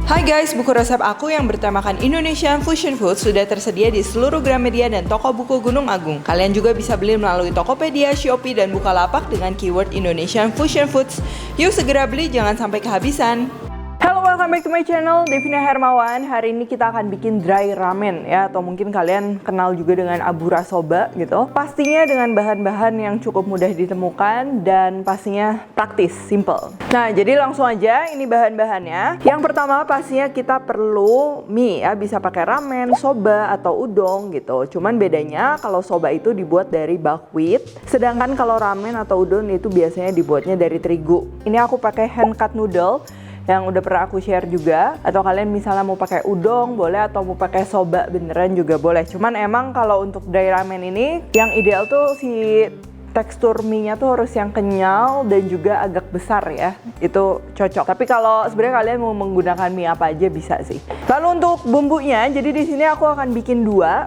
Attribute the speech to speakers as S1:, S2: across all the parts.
S1: Hai guys, buku resep aku yang bertemakan Indonesian Fusion Food sudah tersedia di seluruh Gramedia dan toko buku Gunung Agung. Kalian juga bisa beli melalui Tokopedia, Shopee, dan Bukalapak dengan keyword Indonesian Fusion Foods. Yuk segera beli, jangan sampai kehabisan. Halo, welcome back to my channel, Devina Hermawan. Hari ini kita akan bikin dry ramen ya, atau mungkin kalian kenal juga dengan abura soba gitu. Pastinya dengan bahan-bahan yang cukup mudah ditemukan dan pastinya praktis, simple. Nah, jadi langsung aja ini bahan-bahannya. Yang pertama pastinya kita perlu mie ya, bisa pakai ramen, soba, atau udong gitu. Cuman bedanya kalau soba itu dibuat dari buckwheat, sedangkan kalau ramen atau udon itu biasanya dibuatnya dari terigu. Ini aku pakai hand cut noodle yang udah pernah aku share juga, atau kalian misalnya mau pakai udong boleh, atau mau pakai soba beneran juga boleh. Cuman emang kalau untuk dry ramen ini yang ideal tuh si tekstur mie-nya tuh harus yang kenyal dan juga agak besar ya, itu cocok. Tapi kalau sebenarnya kalian mau menggunakan mie apa aja bisa sih. Lalu untuk bumbunya, jadi di sini aku akan bikin dua.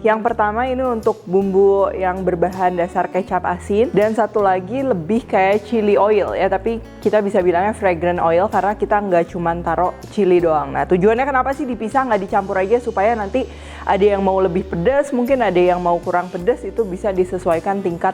S1: Yang pertama ini untuk bumbu yang berbahan dasar kecap asin, dan satu lagi lebih kayak chili oil ya, tapi kita bisa bilangnya fragrant oil karena kita nggak cuma taruh chili doang. Nah, tujuannya kenapa sih dipisah, nggak dicampur aja, supaya nanti ada yang mau lebih pedas, mungkin ada yang mau kurang pedas, itu bisa disesuaikan tingkat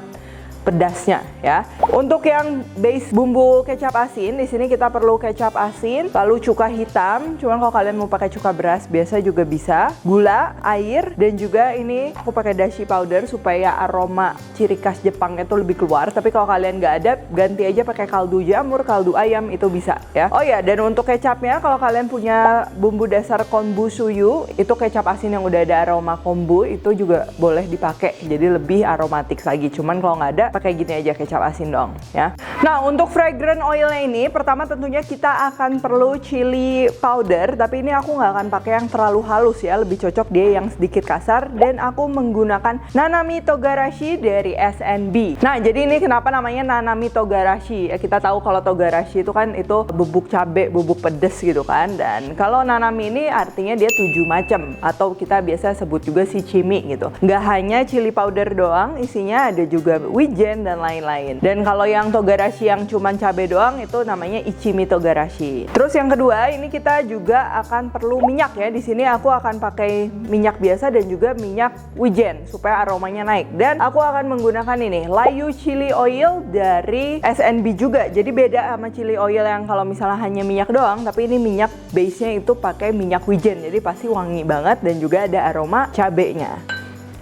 S1: pedasnya ya. Untuk yang base bumbu kecap asin, di sini kita perlu kecap asin, lalu cuka hitam. Cuman kalau kalian mau pakai cuka beras biasa juga bisa. Gula, air, dan juga ini aku pakai dashi powder supaya aroma ciri khas Jepang itu lebih keluar. Tapi kalau kalian nggak ada, ganti aja pakai kaldu jamur, kaldu ayam, itu bisa ya. Oh ya, dan untuk kecapnya, kalau kalian punya bumbu dasar konbu suyu, itu kecap asin yang udah ada aroma konbu, itu juga boleh dipakai. Jadi lebih aromatik lagi. Cuman kalau nggak ada, pakai gini aja kecap asin dong ya. Nah, untuk fragrant oilnya ini, pertama tentunya kita akan perlu chili powder, tapi ini aku nggak akan pakai yang terlalu halus ya, lebih cocok dia yang sedikit kasar, dan aku menggunakan Nanami Togarashi dari SNB. Nah, jadi ini kenapa namanya Nanami Togarashi ya, kita tahu kalau Togarashi itu kan itu bubuk cabe, bubuk pedes gitu kan, dan kalau Nanami ini artinya dia 7 macam, atau kita biasa sebut juga shichimi gitu. Nggak hanya chili powder doang, isinya ada juga wijen dan lain-lain. Dan kalau yang Togarashi yang cuman cabai doang, itu namanya Ichimi Togarashi. Terus yang kedua, ini kita juga akan perlu minyak ya. Di sini aku akan pakai minyak biasa dan juga minyak wijen supaya aromanya naik. Dan aku akan menggunakan ini Layu Chili Oil dari SNB juga. Jadi beda sama chili oil yang kalau misalnya hanya minyak doang, tapi ini minyak base-nya itu pakai minyak wijen. Jadi pasti wangi banget dan juga ada aroma cabenya.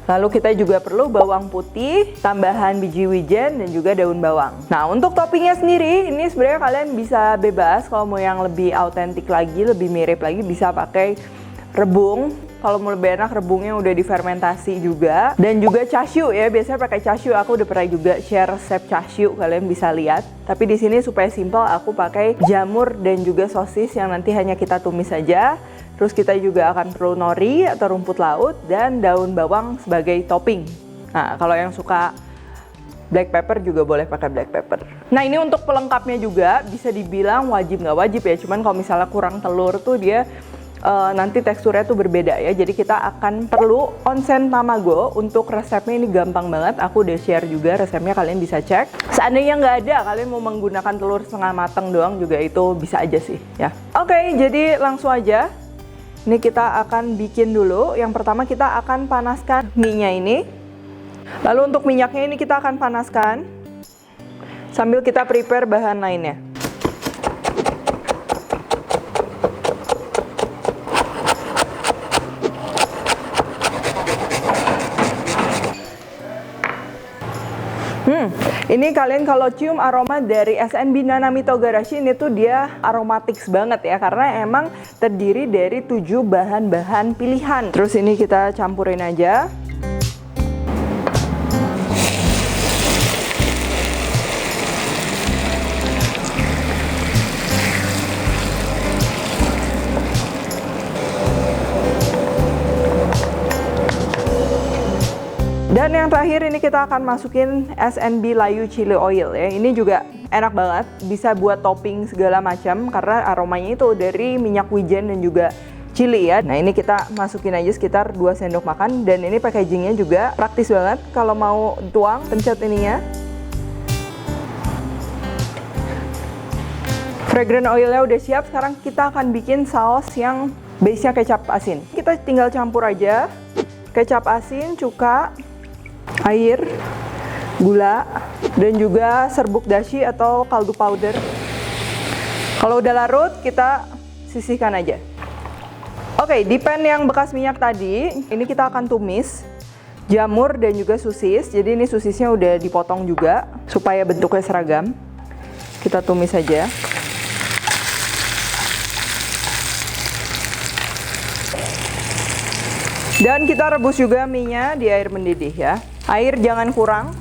S1: Lalu kita juga perlu bawang putih, tambahan biji wijen, dan juga daun bawang. Nah, untuk toppingnya sendiri, ini sebenarnya kalian bisa bebas. Kalau mau yang lebih autentik lagi, lebih mirip lagi, bisa pakai rebung. Kalau mau lebih enak, rebungnya udah difermentasi juga. Dan juga cashew ya, biasanya pakai cashew. Aku udah pernah juga share resep cashew, kalian bisa lihat. Tapi di sini supaya simple, aku pakai jamur dan juga sosis yang nanti hanya kita tumis saja. Terus kita juga akan perlu nori atau rumput laut dan daun bawang sebagai topping. Nah, kalau yang suka black pepper juga boleh pakai black pepper. Nah, ini untuk pelengkapnya juga bisa dibilang wajib nggak wajib ya. Cuman kalau misalnya kurang telur tuh dia nanti teksturnya tuh berbeda ya. Jadi kita akan perlu onsen tamago. Untuk resepnya ini gampang banget. Aku udah share juga resepnya, kalian bisa cek. Seandainya nggak ada, kalian mau menggunakan telur setengah matang doang juga itu bisa aja sih ya. Oke, jadi langsung aja. Ini kita akan bikin dulu. Yang pertama kita akan panaskan mie-nya ini. Lalu untuk minyaknya ini kita akan panaskan sambil kita prepare bahan lainnya. Ini kalian kalau cium aroma dari SNB Nanami Togarashi, ini tuh dia aromatik banget ya, karena emang terdiri dari 7 bahan-bahan pilihan. Terus ini kita campurin aja. Dan yang terakhir ini kita akan masukin SNB Layu Chili Oil ya. Ini juga enak banget, bisa buat topping segala macam karena aromanya itu dari minyak wijen dan juga chili ya. Nah, ini kita masukin aja sekitar 2 sendok makan, dan ini packagingnya juga praktis banget. Kalau mau tuang, pencet ininya. Fragrant oilnya udah siap, sekarang kita akan bikin saus yang base-nya kecap asin. Kita tinggal campur aja kecap asin, cuka, air, gula, dan juga serbuk dashi atau kaldu powder. Kalau udah larut, kita sisihkan aja. Oke, di pan yang bekas minyak tadi, ini kita akan tumis jamur dan juga sosis. Jadi ini sosisnya udah dipotong juga supaya bentuknya seragam. Kita tumis aja. Dan kita rebus juga mie-nya di air mendidih ya. Air jangan kurang.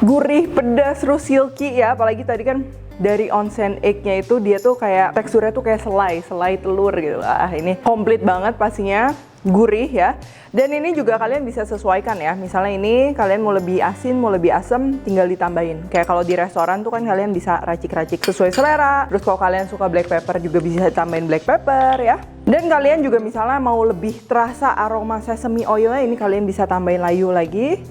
S1: Gurih, pedas, terus silky ya, apalagi tadi kan dari onsen egg-nya itu dia tuh kayak teksturnya tuh kayak selai telur gitu. Ini komplit banget pastinya, gurih ya. Dan ini juga kalian bisa sesuaikan ya. Misalnya ini kalian mau lebih asin, mau lebih asam, tinggal ditambahin. Kayak kalau di restoran tuh kan kalian bisa racik-racik sesuai selera. Terus kalau kalian suka black pepper juga bisa tambahin black pepper ya. Dan kalian juga misalnya mau lebih terasa aroma sesame oilnya, ini kalian bisa tambahin layu lagi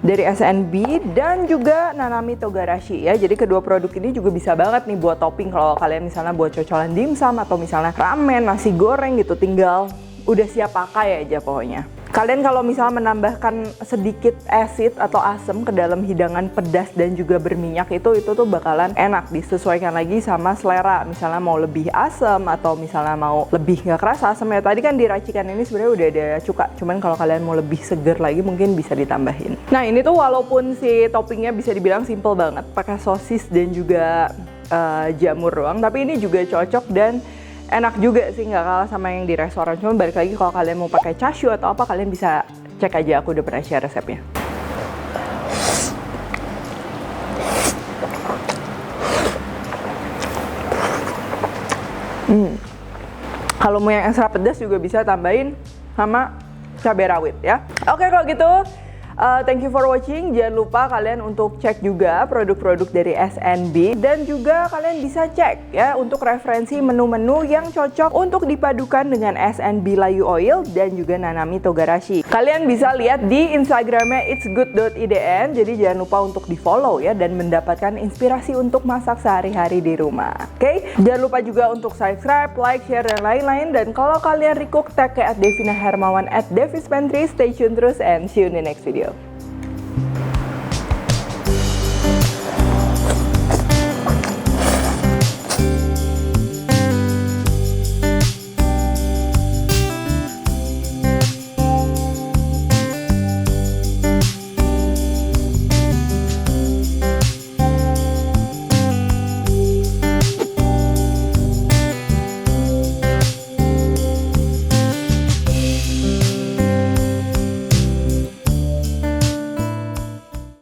S1: dari SNB dan juga Nanami Togarashi ya. Jadi kedua produk ini juga bisa banget nih buat topping kalau kalian misalnya buat cocolan dimsum atau misalnya ramen, nasi goreng gitu, tinggal udah siap pakai aja pokoknya. Kalian kalau misalnya menambahkan sedikit acid atau asam ke dalam hidangan pedas dan juga berminyak itu tuh bakalan enak, disesuaikan lagi sama selera. Misalnya mau lebih asam atau misalnya mau lebih nggak kerasa asam ya. Tadi kan di racikan ini sebenarnya udah ada cuka, cuman kalau kalian mau lebih seger lagi mungkin bisa ditambahin. Nah ini tuh walaupun si toppingnya bisa dibilang simple banget, pakai sosis dan juga jamur doang, tapi ini juga cocok dan enak juga sih, nggak kalah sama yang di restoran. Cuma balik lagi kalau kalian mau pakai chashu atau apa, kalian bisa cek aja, aku udah pernah share resepnya. Kalau mau yang ekstra pedas juga bisa tambahin sama cabai rawit ya. Oke kalau gitu, thank you for watching. Jangan lupa kalian untuk cek juga produk-produk dari SNB dan juga kalian bisa cek ya untuk referensi menu-menu yang cocok untuk dipadukan dengan SNB Layu Oil dan juga Nanami Togarashi. Kalian bisa lihat di Instagramnya itsgood.idn. Jadi jangan lupa untuk di follow ya dan mendapatkan inspirasi untuk masak sehari-hari di rumah. Oke? Jangan lupa juga untuk subscribe, like, share dan lain-lain. Dan kalau kalian recook, tag ke @devinahermawan @devispantry. Stay tune terus and see you in the next video.